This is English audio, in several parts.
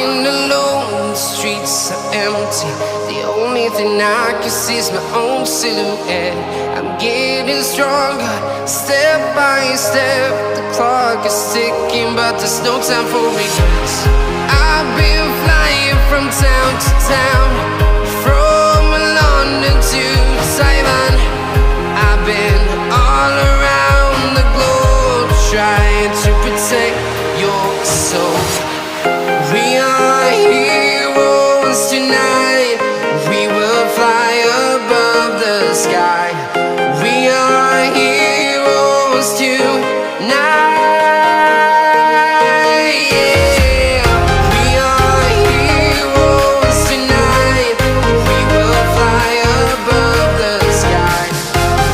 Walking alone, the streets are empty. The only thing I can see is my own silhouette. I'm getting stronger, step by step. The clock is ticking, but there's no time for regrets. I've been flying from town to town, from London to Taiwan. I've been all around the globe, trying to protect your soul. We are heroes tonight. We will fly above the sky. We are heroes tonight. Yeah. We are heroes tonight. We will fly above the sky.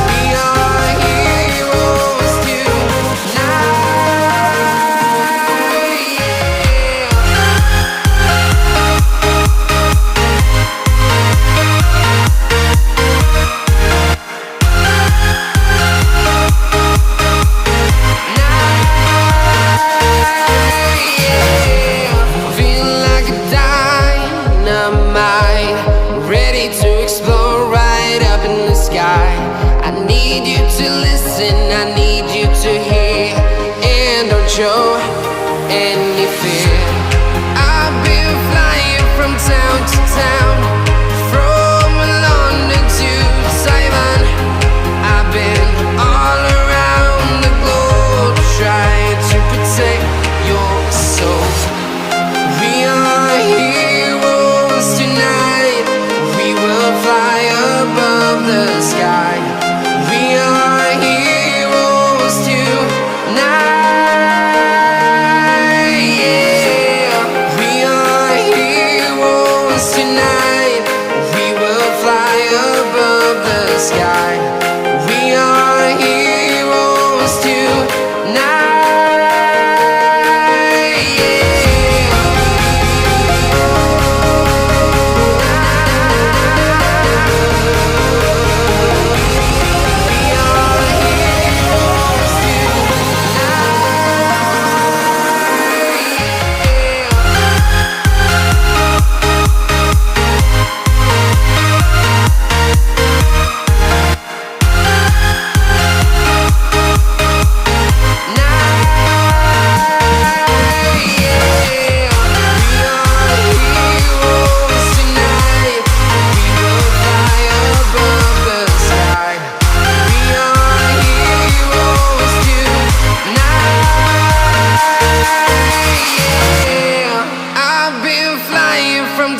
We are heroes tonight. I need you to hear, and don't show any fear. I've been flying from town to town, from London to Taiwan. I've been all around the globe, trying to protect your soul. We are heroes tonight. We will fly above the sky. We are heroes tonight. Yeah. We are heroes tonight. We will fly above the sky. We are heroes tonight.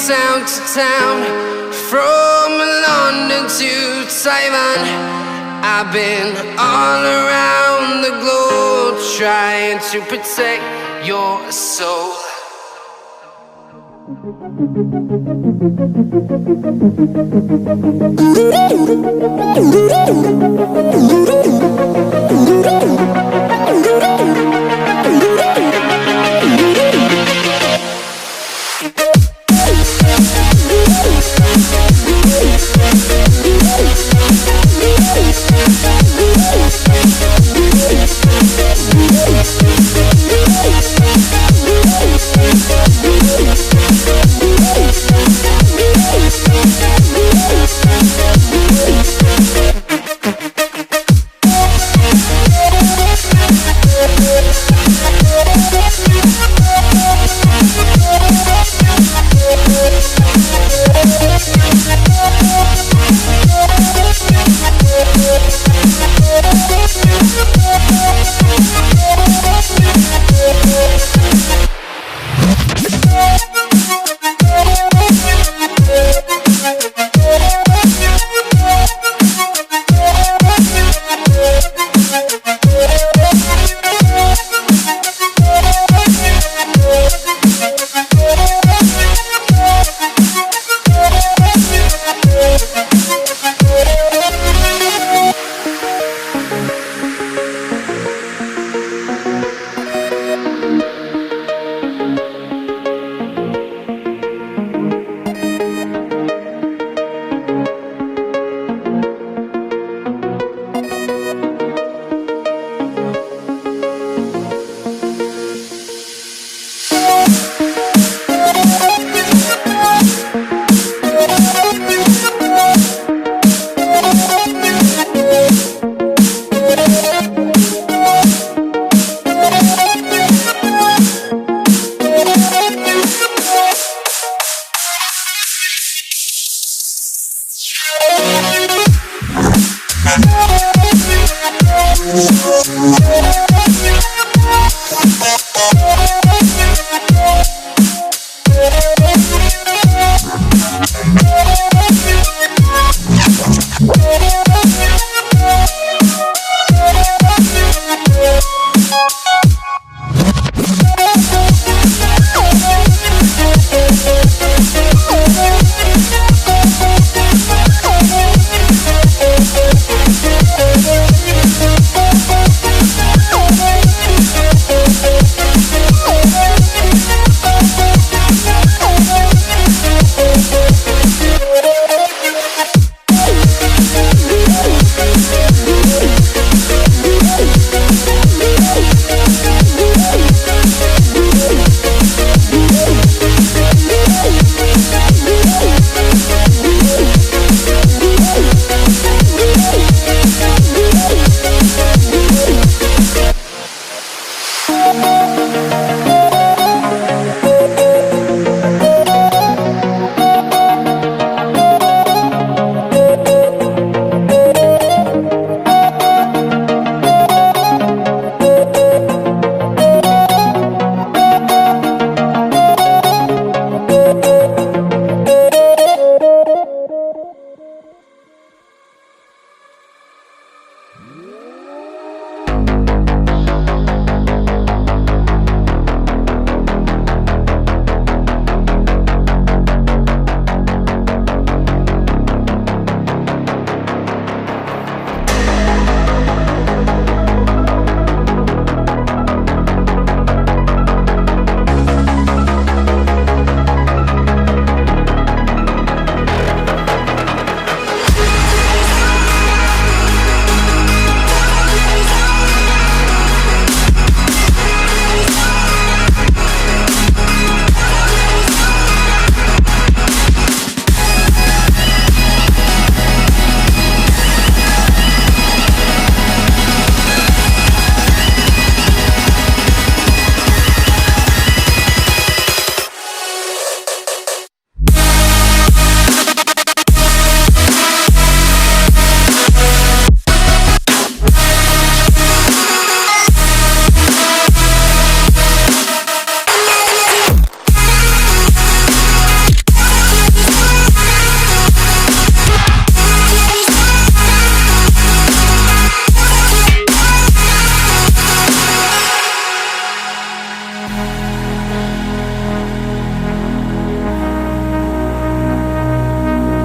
Town to town, from London to Taiwan. I've been all around the globe, trying to protect your soul.